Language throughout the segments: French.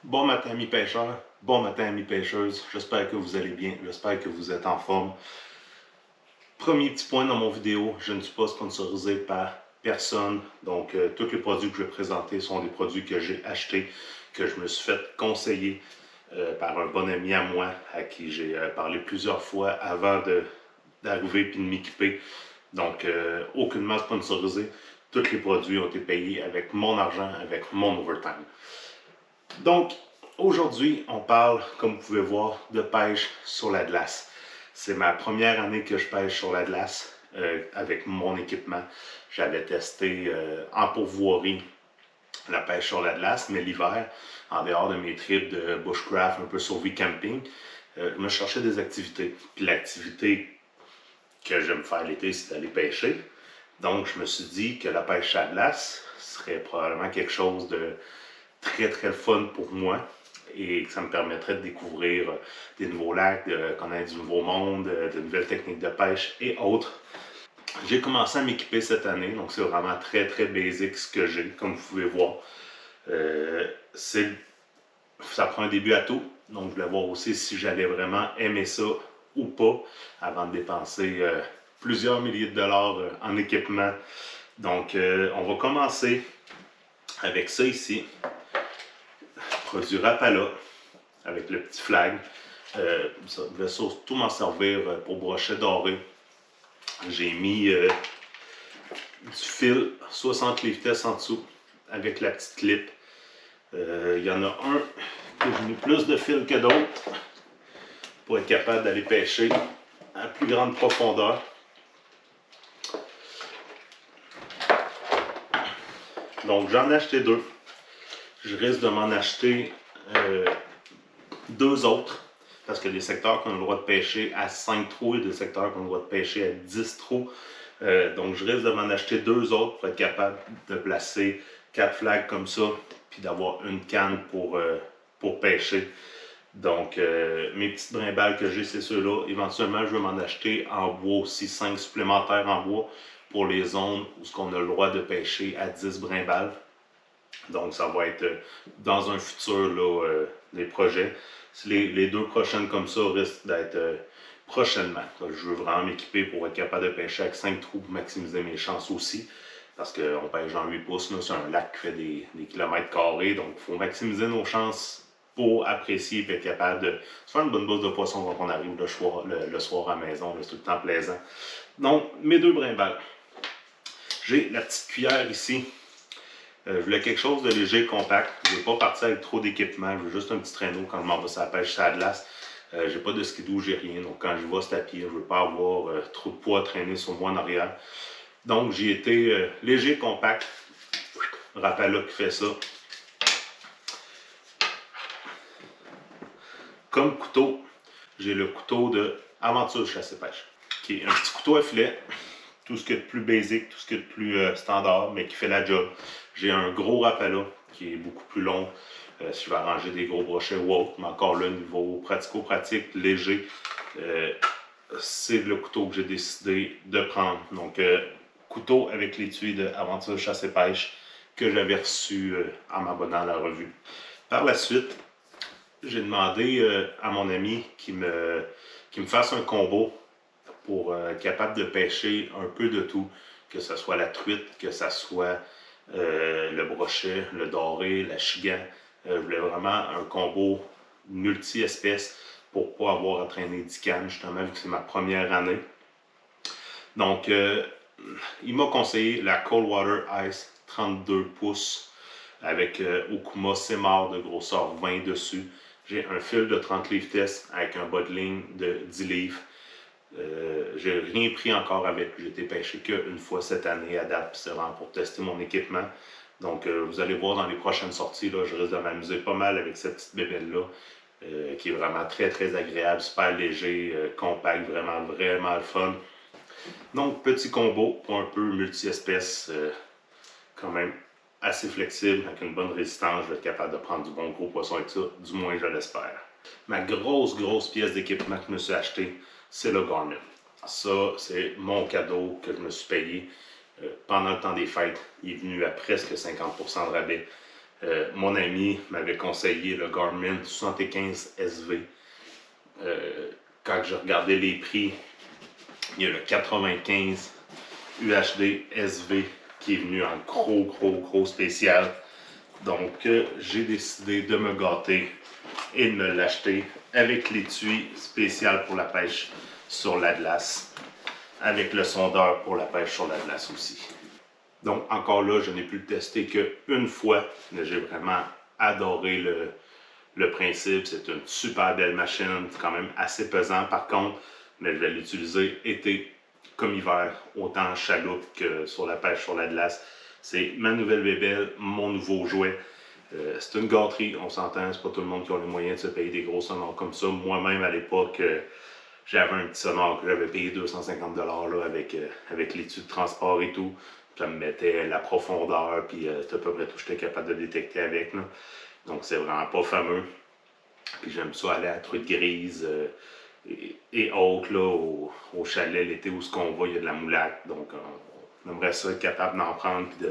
Bon matin amis pêcheurs, bon matin amis pêcheuses, j'espère que vous allez bien, j'espère que vous êtes en forme. Premier petit point dans mon vidéo, je ne suis pas sponsorisé par personne, donc tous les produits que je vais présenter sont des produits que j'ai achetés, que je me suis fait conseiller par un bon ami à moi, à qui j'ai parlé plusieurs fois avant d'arriver et de m'équiper. Donc aucunement sponsorisé, tous les produits ont été payés avec mon argent, avec mon overtime. Donc, aujourd'hui, on parle, comme vous pouvez voir, de pêche sur la glace. C'est ma première année que je pêche sur la glace avec mon équipement. J'avais testé en pourvoirie la pêche sur la glace, mais l'hiver, en dehors de mes trips de bushcraft, un peu survie camping, je me cherchais des activités. Puis l'activité que j'aime faire l'été, c'est d'aller pêcher. Donc, je me suis dit que la pêche à la glace serait probablement quelque chose de très très fun pour moi et que ça me permettrait de découvrir des nouveaux lacs, de connaître du nouveau monde, de nouvelles techniques de pêche et autres. J'ai commencé à m'équiper cette année, donc c'est vraiment très très basic ce que j'ai, comme vous pouvez voir. Ça prend un début à tout, donc je voulais voir aussi si j'allais vraiment aimer ça ou pas avant de dépenser plusieurs milliers de dollars en équipement. Donc on va commencer avec ça ici. Produit Rapala avec le petit flag. Ça devait surtout m'en servir pour brochet doré. J'ai mis du fil 60 livres en dessous avec la petite clip. Il y en a un que j'ai mis plus de fil que d'autres pour être capable d'aller pêcher à plus grande profondeur. Donc j'en ai acheté deux. Je risque de m'en acheter deux autres. Parce que des secteurs qu'on a le droit de pêcher à 5 trous et des secteurs qu'on a le droit de pêcher à 10 trous. Donc je risque de m'en acheter deux autres pour être capable de placer 4 flags comme ça, puis d'avoir une canne pour pêcher. Donc mes petites brimbales que j'ai, c'est ceux-là. Éventuellement, je vais m'en acheter en bois aussi, 5 supplémentaires en bois pour les zones où on a le droit de pêcher à 10 brimbales. Donc ça va être dans un futur là, les projets. Les deux prochaines comme ça risquent d'être prochainement. Donc, je veux vraiment m'équiper pour être capable de pêcher avec 5 trous pour maximiser mes chances aussi. Parce qu'on pêche en 8 pouces, c'est un lac qui fait des kilomètres carrés. Donc il faut maximiser nos chances pour apprécier et être capable de se faire une bonne bosse de poisson quand on arrive le soir à la maison. C'est tout le temps plaisant. Donc mes deux brimbales. J'ai la petite cuillère ici. Je voulais quelque chose de léger, compact. Je ne veux pas partir avec trop d'équipement. Je veux juste un petit traîneau quand je m'en vais sur la pêche sur la glace. J'ai pas de skidoo, j'ai rien. Donc quand je vais c'est à pied, je ne veux pas avoir trop de poids à traîner sur moi en arrière. Donc j'ai été léger, compact. Rapala qui fait ça. Comme couteau, j'ai le couteau de Aventure Chasse et Pêche. Qui est un petit couteau à filet. Tout ce qui est de plus basic, tout ce qui est de plus standard, mais qui fait la job. J'ai un gros Rapala qui est beaucoup plus long. Si je vais arranger des gros brochets ou autre, mais encore là, niveau pratico-pratique, léger, c'est le couteau que j'ai décidé de prendre. Donc, couteau avec l'étui de Aventure Chasse et Pêche que j'avais reçu en m'abonnant à la revue. Par la suite, j'ai demandé à mon ami qui me fasse un combo pour être capable de pêcher un peu de tout, que ce soit la truite, que ce soit le brochet, le doré, la chigan. Je voulais vraiment un combo multi-espèces pour ne pas avoir à traîner 10 cannes, justement, vu que c'est ma première année. Donc, il m'a conseillé la Coldwater Ice 32 pouces avec Okuma Semar de grosseur 20 dessus. J'ai un fil de 30 livres test avec un bas de ligne de 10 livres. J'ai rien pris encore avec. J'ai été pêché qu'une fois cette année à date, c'est vraiment pour tester mon équipement. Donc, vous allez voir dans les prochaines sorties, là, je risque de m'amuser pas mal avec cette petite bébelle-là, qui est vraiment très très agréable, super léger, compact, vraiment vraiment le fun. Donc, petit combo pour un peu multi-espèces, quand même assez flexible, avec une bonne résistance. Je vais être capable de prendre du bon gros poisson avec ça, du moins je l'espère. Ma grosse pièce d'équipement que je me suis acheté, c'est le Garmin. Ça, c'est mon cadeau que je me suis payé pendant le temps des fêtes. Il est venu à presque 50% de rabais. Mon ami m'avait conseillé le Garmin 75 SV. Quand je regardais les prix, il y a le 95 UHD SV qui est venu en gros spécial. Donc, j'ai décidé de me gâter et de me l'acheter avec l'étui spécial pour la pêche sur la glace, avec le sondeur pour la pêche sur la glace aussi. Donc, encore là, je n'ai pu le tester qu'une fois, mais j'ai vraiment adoré le principe. C'est une super belle machine, c'est quand même assez pesant par contre, mais je vais l'utiliser été comme hiver, autant en chaloupe que sur la pêche sur la glace. C'est ma nouvelle bébelle, mon nouveau jouet. C'est une gâterie, on s'entend, c'est pas tout le monde qui a les moyens de se payer des gros sonores comme ça. Moi-même, à l'époque, j'avais un petit sonore que j'avais payé 250$ là, avec l'étude de transport et tout. Ça me mettait la profondeur, puis c'est à peu près tout que j'étais capable de détecter avec. Là. Donc, c'est vraiment pas fameux. Puis j'aime ça aller à la truite grise et autres, là, au chalet l'été où ce qu'on va, il y a de la moulaque. Donc, on aimerait ça être capable d'en prendre, puis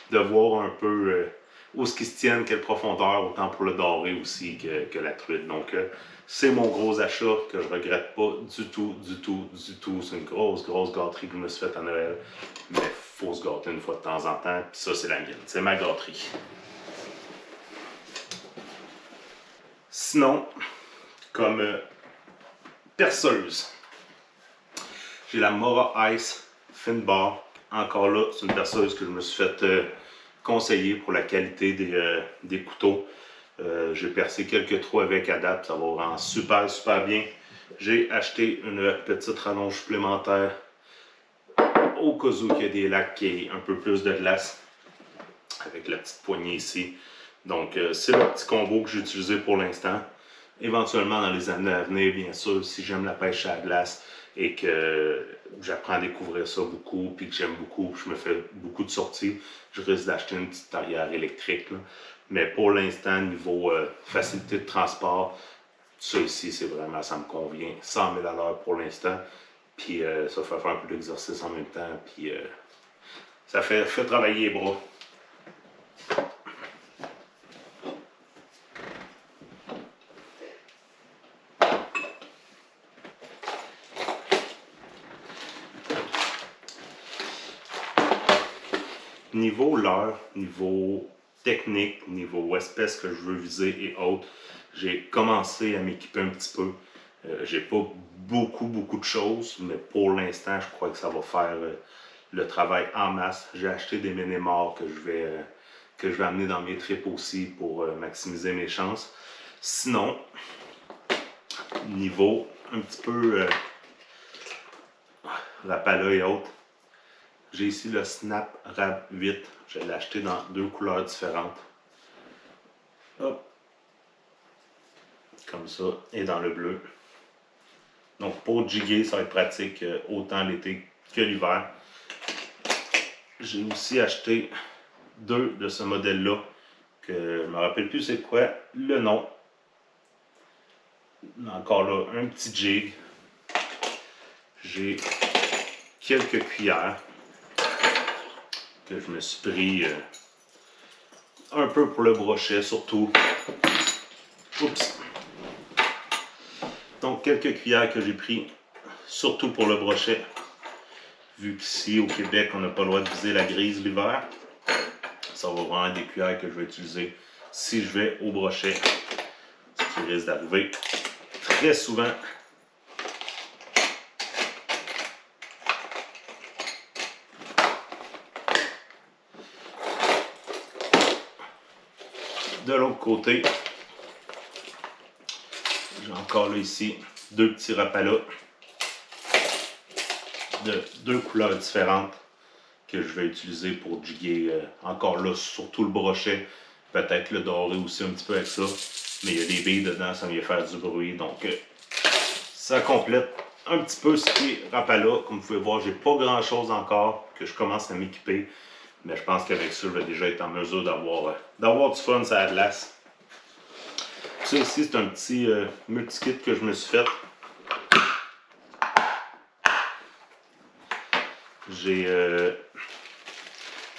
de voir un peu où ce qui se tiennent, quelle profondeur, autant pour le doré aussi que la truite. Donc, c'est mon gros achat que je regrette pas du tout. C'est une grosse gâterie que je me suis faite à Noël. Mais il faut se gâter une fois de temps en temps. Puis ça, c'est la mienne. C'est ma gâterie. Sinon, comme perceuse, j'ai la Mora Ice Finbar. Encore là, c'est une perceuse que je me suis fait conseiller pour la qualité des couteaux. J'ai percé quelques trous avec à date, ça va vraiment super bien. J'ai acheté une petite rallonge supplémentaire au cas où il y a des lacs qui aient un peu plus de glace, avec la petite poignée ici. Donc c'est le petit combo que j'ai utilisé pour l'instant. Éventuellement dans les années à venir, bien sûr, si j'aime la pêche à la glace et que j'apprends à découvrir ça beaucoup, puis que j'aime beaucoup, je me fais beaucoup de sorties, je risque d'acheter une petite tarière électrique. Là. Mais pour l'instant, niveau facilité de transport, ça ici, c'est vraiment, ça me convient. 100 000 à l'heure pour l'instant. Puis ça fait faire un peu d'exercice en même temps. Puis ça fait travailler les bras. Niveau leurre, niveau technique, niveau espèce que je veux viser et autres, j'ai commencé à m'équiper un petit peu. J'ai pas beaucoup de choses, mais pour l'instant, je crois que ça va faire le travail en masse. J'ai acheté des Ménémores que je vais amener dans mes trips aussi pour maximiser mes chances. Sinon, niveau un petit peu Rapala et autres, j'ai ici le Snap Rab 8. Je l'ai acheté dans deux couleurs différentes. Hop. Comme ça. Et dans le bleu. Donc pour jiguer, ça va être pratique autant l'été que l'hiver. J'ai aussi acheté deux de ce modèle-là. Que je ne me rappelle plus c'est quoi le nom. Encore là, un petit jig. J'ai quelques cuillères que je me suis pris un peu pour le brochet surtout. Oups. Donc quelques cuillères que j'ai pris surtout pour le brochet. Vu qu'ici au Québec on n'a pas le droit de viser la grise l'hiver. Ça va vraiment être des cuillères que je vais utiliser si je vais au brochet. Ce qui risque d'arriver très souvent. De l'autre côté, j'ai encore là ici deux petits Rapala de deux couleurs différentes que je vais utiliser pour jiguer encore là, surtout le brochet, peut-être le doré aussi un petit peu avec ça, mais il y a des billes dedans, ça vient faire du bruit, donc ça complète un petit peu ce qui est Rapala. Comme vous pouvez voir, j'ai pas grand chose encore que je commence à m'équiper. Mais je pense qu'avec ça, je vais déjà être en mesure d'avoir du fun sur la glace. Ça ici, c'est un petit multi-kit que je me suis fait. J'ai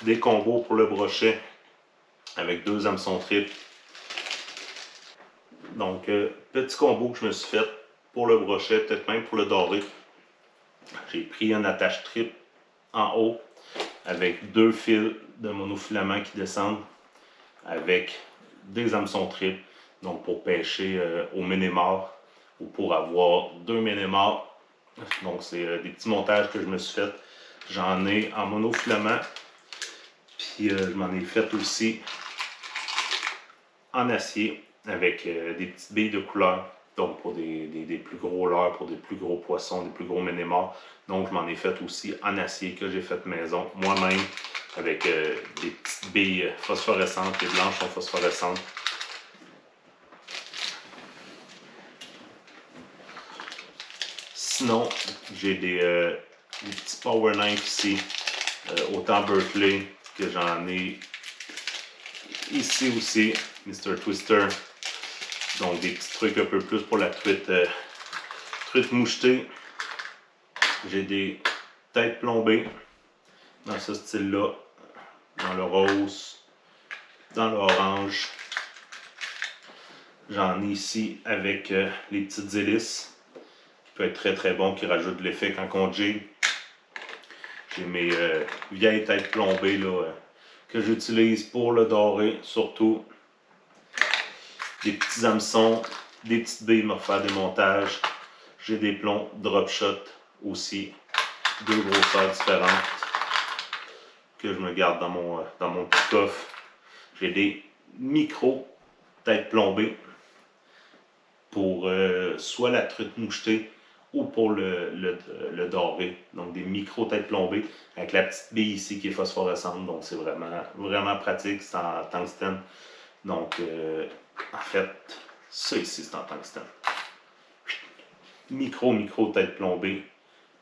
des combos pour le brochet avec 2 hameçons triples. Donc, petit combo que je me suis fait pour le brochet, peut-être même pour le doré. J'ai pris une attache triple en haut avec 2 fils de monofilament qui descendent avec des hameçons triples, donc pour pêcher au ménémar ou pour avoir 2 ménémars. Donc c'est des petits montages que je me suis fait. J'en ai en monofilament, puis je m'en ai fait aussi en acier avec des petites billes de couleur. Donc pour des plus gros leurres, pour des plus gros poissons, des plus gros ménémars. Donc je m'en ai fait aussi en acier que j'ai fait maison moi-même avec des petites billes phosphorescentes. Les blanches sont phosphorescentes. Sinon, j'ai des petits power knives ici, autant Berkeley que j'en ai ici aussi, Mr. Twister. Donc des petits trucs un peu plus pour la truite mouchetée. J'ai des têtes plombées dans ce style-là, dans le rose, dans l'orange. J'en ai ici avec les petites hélices, qui peut être très très bon, qui rajoute de l'effet quand on jig. J'ai mes vieilles têtes plombées là, que j'utilise pour le doré, surtout. Des petits hameçons, des petites billes pour faire des montages. J'ai des plombs drop shot aussi, 2 grosseurs différentes que je me garde dans mon petit coffre. J'ai des micro têtes plombées pour soit la truite mouchetée ou pour le doré. Donc des micro têtes plombées avec la petite bille ici qui est phosphorescente. Donc c'est vraiment pratique, c'est en tungstène. Donc en fait, ça ici c'est en tungstène. Micro tête plombée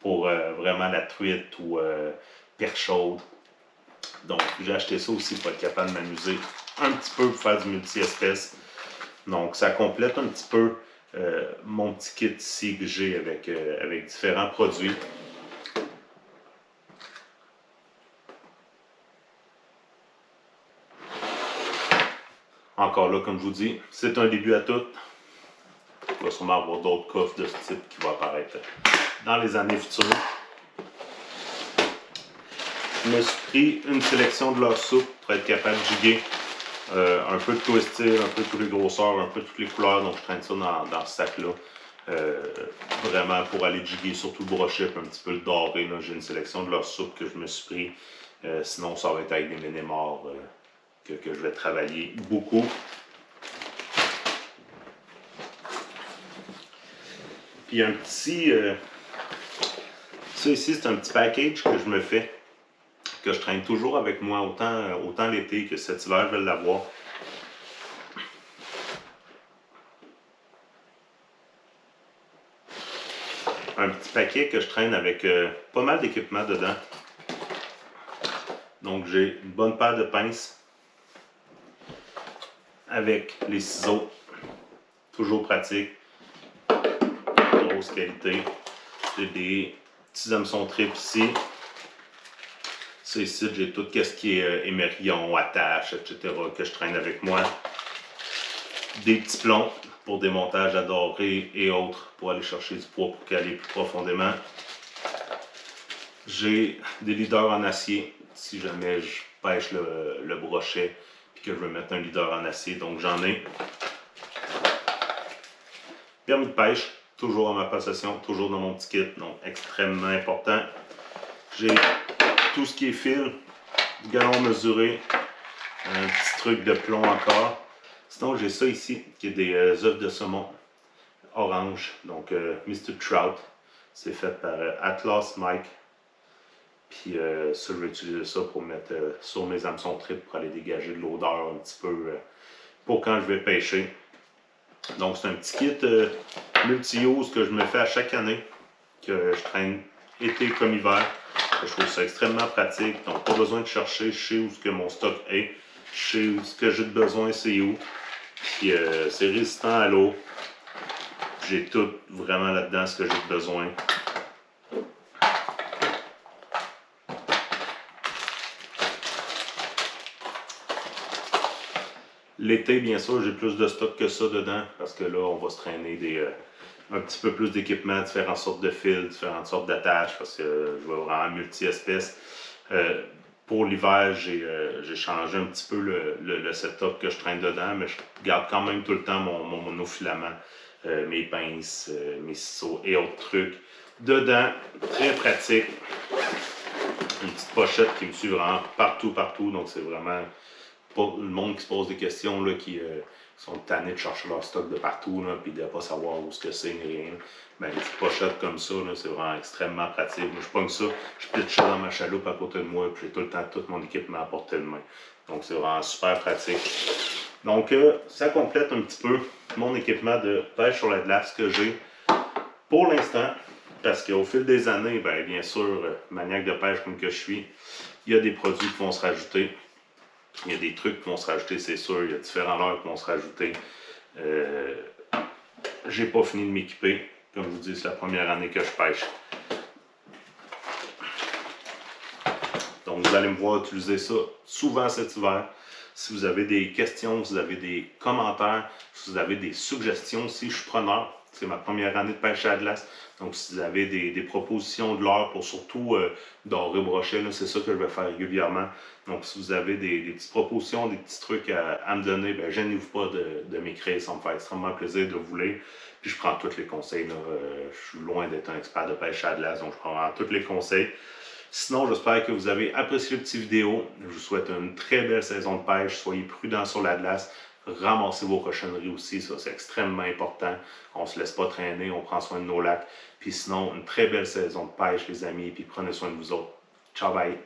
pour vraiment la truite ou perche chaude. Donc j'ai acheté ça aussi pour être capable de m'amuser un petit peu pour faire du multi-espèces. Donc ça complète un petit peu mon petit kit ici que j'ai avec différents produits. Encore là, comme je vous dis, c'est un début à tout. Il va sûrement avoir d'autres coffres de ce type qui vont apparaître dans les années futures. Je me suis pris une sélection de leur soupe pour être capable de jiguer. Un peu de twisted, un peu de toutes les grosseurs, un peu de toutes les couleurs. Donc je traîne ça dans ce sac-là. Vraiment pour aller jiguer surtout le brochet, un petit peu le doré. J'ai une sélection de leur soupe que je me suis pris. Sinon, ça va être avec des ménémars que je vais travailler beaucoup. Puis un petit... ça ici, c'est un petit package que je me fais, que je traîne toujours avec moi, autant l'été que cet hiver, je vais l'avoir. Un petit paquet que je traîne avec pas mal d'équipements dedans. Donc j'ai une bonne paire de pinces avec les ciseaux, toujours pratique, grosse qualité. J'ai des petits hameçons triples ici. Ça ici, j'ai tout ce qui est émerillon, attache, etc. que je traîne avec moi. Des petits plombs pour des montages à dorer et autres pour aller chercher du poids pour caler plus profondément. J'ai des leaders en acier si jamais je pêche le brochet et que je veux mettre un leader en acier. Donc j'en ai. Permis de pêche, toujours en ma possession, toujours dans mon petit kit, donc extrêmement important. J'ai tout ce qui est fil, du galon mesuré, un petit truc de plomb encore. Sinon, j'ai ça ici, qui est des œufs de saumon orange, donc Mr. Trout. C'est fait par Atlas Mike. Puis ça, je vais utiliser ça pour mettre sur mes hameçons triples pour aller dégager de l'odeur un petit peu pour quand je vais pêcher. Donc c'est un petit kit multi-use que je me fais à chaque année, que je traîne été comme hiver. Je trouve ça extrêmement pratique, donc pas besoin de chercher, je sais où ce que mon stock est, je sais où ce que j'ai de besoin, c'est où. Puis c'est résistant à l'eau. J'ai tout vraiment là-dedans ce que j'ai besoin. L'été, bien sûr, j'ai plus de stock que ça dedans, parce que là, on va se traîner un petit peu plus d'équipements, différentes sortes de fils, différentes sortes d'attaches, parce que je vais vraiment multi-espèces. Pour l'hiver, j'ai changé un petit peu le setup que je traîne dedans, mais je garde quand même tout le temps mon monofilament, mes pinces, mes ciseaux et autres trucs. Dedans, très pratique, une petite pochette qui me suit vraiment partout, donc c'est vraiment pas le monde qui se pose des questions, là, qui sont tannés de chercher leur stock de partout, là, puis de ne pas savoir où ce que c'est, ni rien. Ben, les petites pochettes comme ça, c'est vraiment extrêmement pratique. Moi, je pogne ça, je pitche ça dans ma chaloupe à côté de moi, puis j'ai tout le temps tout mon équipement à portée de main. Donc, c'est vraiment super pratique. Donc, ça complète un petit peu mon équipement de pêche sur la glace que j'ai pour l'instant. Parce qu'au fil des années, ben, bien sûr, maniaque de pêche comme que je suis, il y a des produits qui vont se rajouter. Il y a des trucs qui vont se rajouter, c'est sûr. Il y a différents leurres qui vont se rajouter. J'ai pas fini de m'équiper. Comme je vous dis, c'est la première année que je pêche. Donc, vous allez me voir utiliser ça souvent cet hiver. Si vous avez des questions, si vous avez des commentaires, si vous avez des suggestions aussi, je suis preneur. C'est ma première année de pêche à la glace. Donc, si vous avez des propositions de l'heure pour surtout doré brochet, c'est ça que je vais faire régulièrement. Donc, si vous avez des petites propositions, des petits trucs à me donner, ben, gênez-vous pas de m'écrire. Ça me fait extrêmement plaisir de vous lire. Puis, je prends tous les conseils. Je suis loin d'être un expert de pêche à la glace, donc je prends vraiment tous les conseils. Sinon, j'espère que vous avez apprécié le petit vidéo. Je vous souhaite une très belle saison de pêche. Soyez prudents sur la glace. Ramassez vos cochonneries aussi, ça c'est extrêmement important. On ne se laisse pas traîner, on prend soin de nos lacs. Puis sinon, une très belle saison de pêche, les amis, puis prenez soin de vous autres. Ciao, bye!